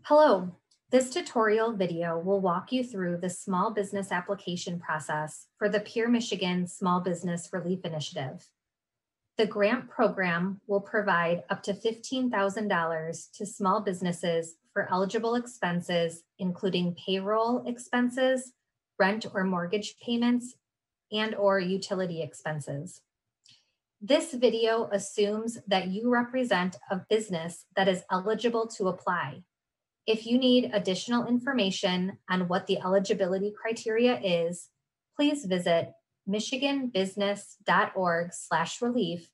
Hello, this tutorial video will walk you through the small business application process for the Pure Michigan Small Business Relief Initiative. The grant program will provide up to $15,000 to small businesses for eligible expenses, including payroll expenses, rent or mortgage payments, and/or utility expenses. This video assumes that you represent a business that is eligible to apply. If you need additional information on what the eligibility criteria is, please visit michiganbusiness.org/relief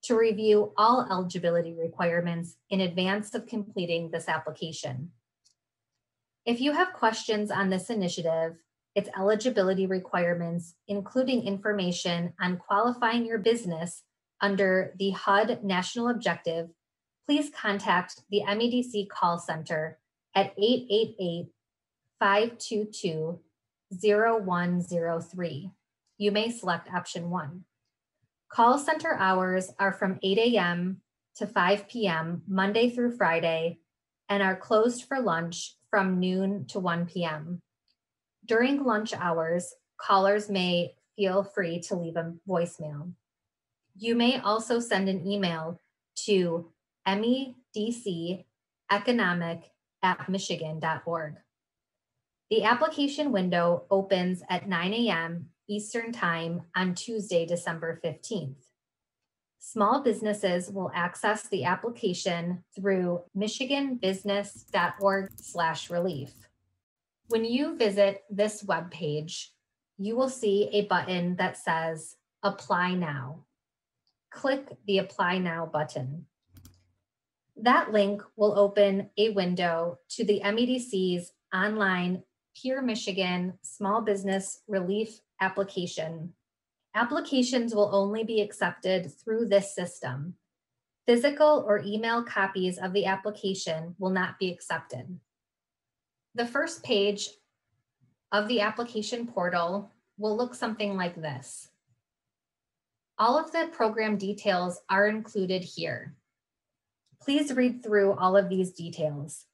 to review all eligibility requirements in advance of completing this application. If you have questions on this initiative, its eligibility requirements, including information on qualifying your business under the HUD National Objective, please contact the MEDC call center at 888-522-0103. You may select option 1. Call center hours are from 8 a.m. to 5 p.m. Monday through Friday and are closed for lunch from noon to 1 p.m. During lunch hours, callers may feel free to leave a voicemail. You may also send an email to medceconomic@michigan.org. The application window opens at 9 a.m. Eastern Time on Tuesday, December 15th. Small businesses will access the application through michiganbusiness.org/relief. When you visit this webpage, you will see a button that says Apply Now. Click the Apply Now button. That link will open a window to the MEDC's online Pure Michigan Small Business Relief application. Applications will only be accepted through this system. Physical or email copies of the application will not be accepted. The first page of the application portal will look something like this. All of the program details are included here. Please read through all of these details.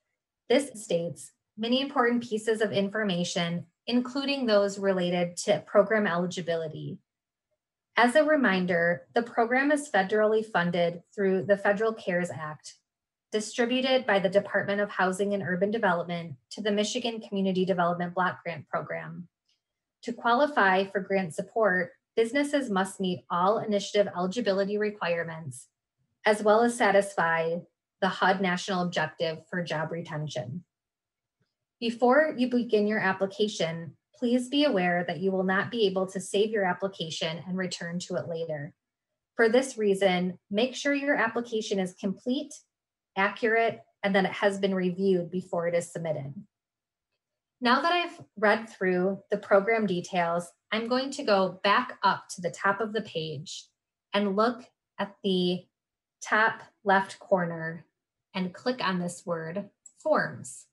This states many important pieces of information, including those related to program eligibility. As a reminder, the program is federally funded through the Federal CARES Act, distributed by the Department of Housing and Urban Development to the Michigan Community Development Block Grant Program. To qualify for grant support, businesses must meet all initiative eligibility requirements, as well as satisfy the HUD National Objective for job retention. Before you begin your application, please be aware that you will not be able to save your application and return to it later. For this reason, make sure your application is complete, accurate, and that it has been reviewed before it is submitted. Now that I've read through the program details, I'm going to go back up to the top of the page and look at the top left corner and click on this word, Forms.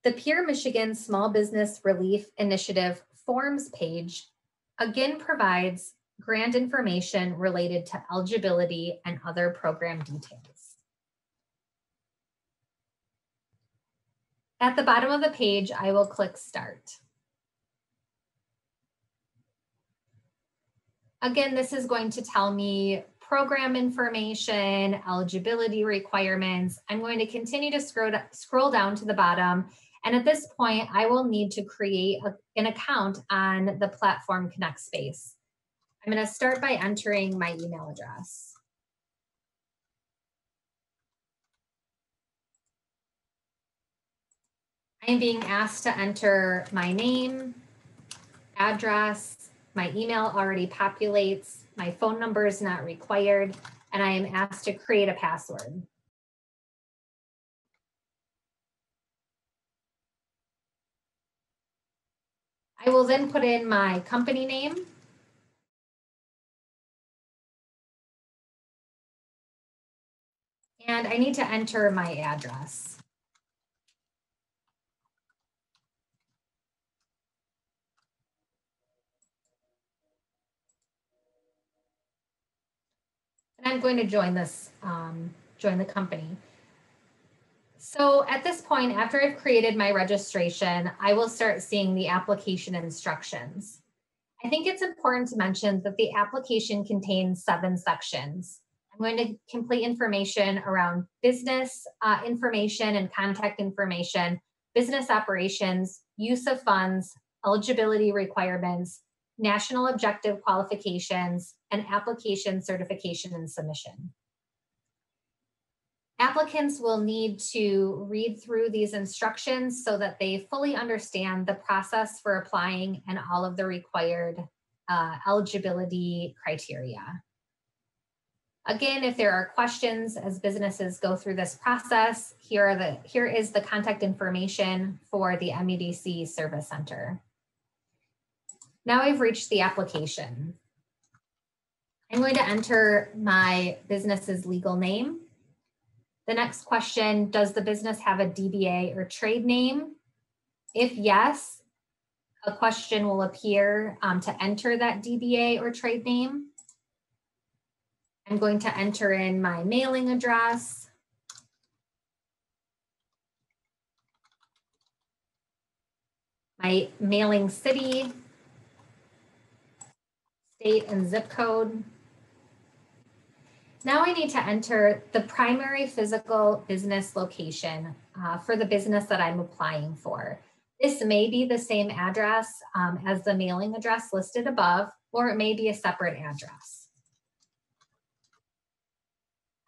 The Pure Michigan Small Business Relief Initiative Forms page again provides grant information related to eligibility and other program details. At the bottom of the page, I will click Start. Again, this is going to tell me program information, eligibility requirements. I'm going to continue to scroll down to the bottom. And at this point, I will need to create an account on the Platform Connect space. I'm going to start by entering my email address. I'm being asked to enter my name, address, my email already populates, my phone number is not required, and I am asked to create a password. I will then put in my company name, and I need to enter my address. And I'm going to join this, join the company. So at this point, after I've created my registration, I will start seeing the application instructions. I think it's important to mention that the application contains 7 sections. I'm going to complete information around business information and contact information, business operations, use of funds, eligibility requirements, national objective qualifications, and application certification and submission. Applicants will need to read through these instructions so that they fully understand the process for applying and all of the required eligibility criteria. Again, if there are questions as businesses go through this process, here is the contact information for the MEDC Service Center. Now I've reached the application. I'm going to enter my business's legal name. The next question, does the business have a DBA or trade name? If yes, a question will appear to enter that DBA or trade name. I'm going to enter in my mailing address, my mailing city, state, and zip code. Now I need to enter the primary physical business location for the business that I'm applying for. This may be the same address as the mailing address listed above, or it may be a separate address.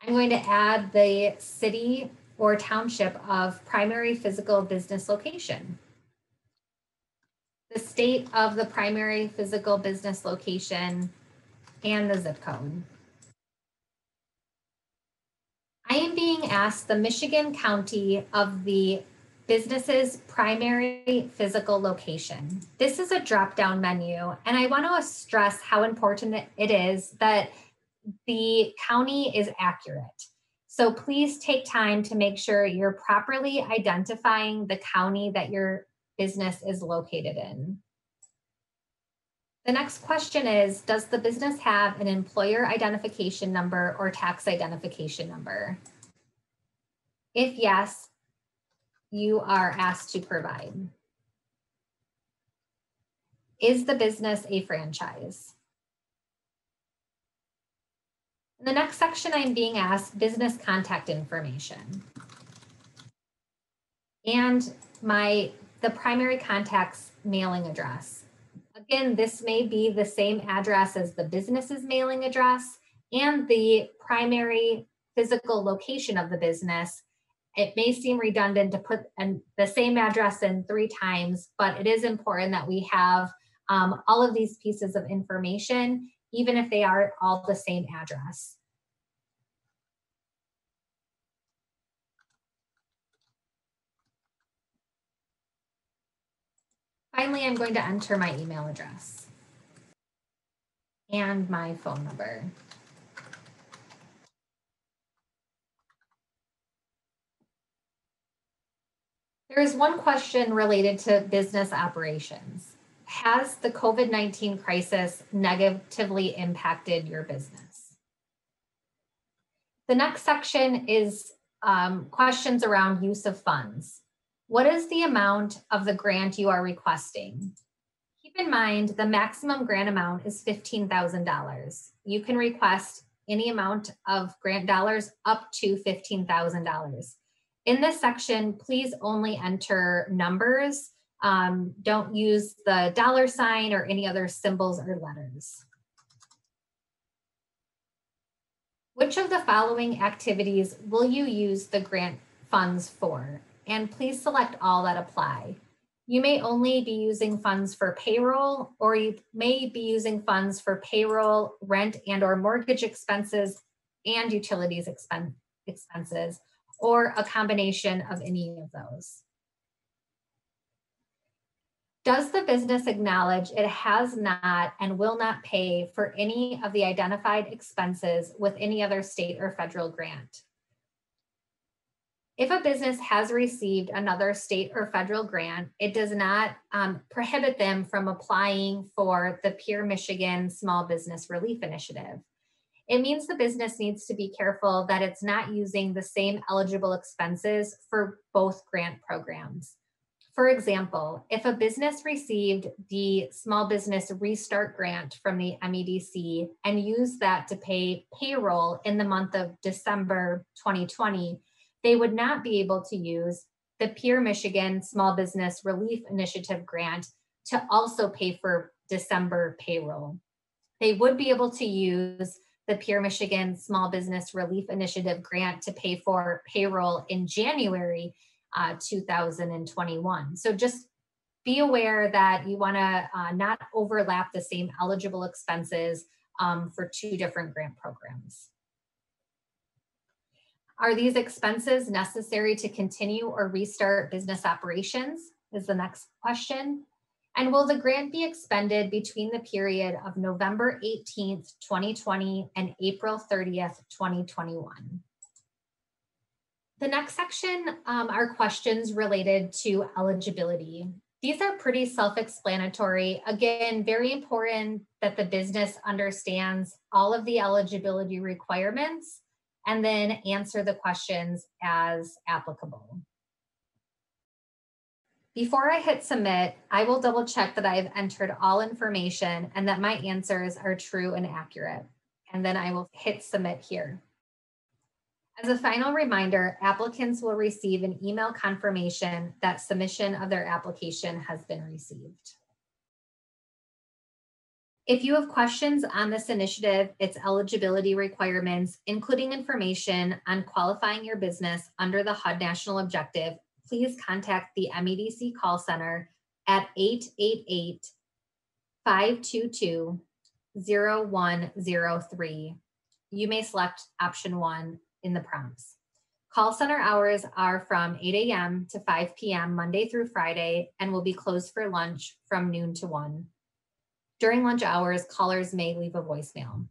I'm going to add the city or township of primary physical business location, the state of the primary physical business location, and the zip code. I am being asked the Michigan county of the business's primary physical location. This is a drop-down menu, and I want to stress how important it is that the county is accurate. So please take time to make sure you're properly identifying the county that your business is located in. The next question is, does the business have an employer identification number or tax identification number? If yes, you are asked to provide. Is the business a franchise? In the next section, I'm being asked business contact information. And the primary contact's mailing address. Again, this may be the same address as the business's mailing address and the primary physical location of the business. It may seem redundant to put the same address in 3 times, but it is important that we have all of these pieces of information, even if they are all the same address. Finally, I'm going to enter my email address and my phone number. There is one question related to business operations. Has the COVID-19 crisis negatively impacted your business? The next section is questions around use of funds. What is the amount of the grant you are requesting? Keep in mind, the maximum grant amount is $15,000. You can request any amount of grant dollars up to $15,000. In this section, please only enter numbers. Don't use the $ or any other symbols or letters. Which of the following activities will you use the grant funds for? And please select all that apply. You may only be using funds for payroll, or you may be using funds for payroll, rent and or mortgage expenses, and utilities expenses, or a combination of any of those. Does the business acknowledge it has not and will not pay for any of the identified expenses with any other state or federal grant? If a business has received another state or federal grant, it does not prohibit them from applying for the Pure Michigan Small Business Relief Initiative. It means the business needs to be careful that it's not using the same eligible expenses for both grant programs. For example, if a business received the Small Business Restart Grant from the MEDC and used that to pay payroll in the month of December 2020, they would not be able to use the Peer Michigan Small Business Relief Initiative grant to also pay for December payroll. They would be able to use the Peer Michigan Small Business Relief Initiative grant to pay for payroll in January 2021. So just be aware that you want to not overlap the same eligible expenses for two different grant programs. Are these expenses necessary to continue or restart business operations? Is the next question. And will the grant be expended between the period of November 18th, 2020 and April 30th, 2021? The next section are questions related to eligibility. These are pretty self-explanatory. Again, very important that the business understands all of the eligibility requirements and then answer the questions as applicable. Before I hit submit, I will double check that I have entered all information and that my answers are true and accurate. And then I will hit submit here. As a final reminder, applicants will receive an email confirmation that submission of their application has been received. If you have questions on this initiative, its eligibility requirements, including information on qualifying your business under the HUD National Objective, please contact the MEDC call center at 888-522-0103. You may select option 1 in the prompts. Call center hours are from 8 a.m. to 5 p.m. Monday through Friday and will be closed for lunch from noon to 1. During lunch hours, callers may leave a voicemail.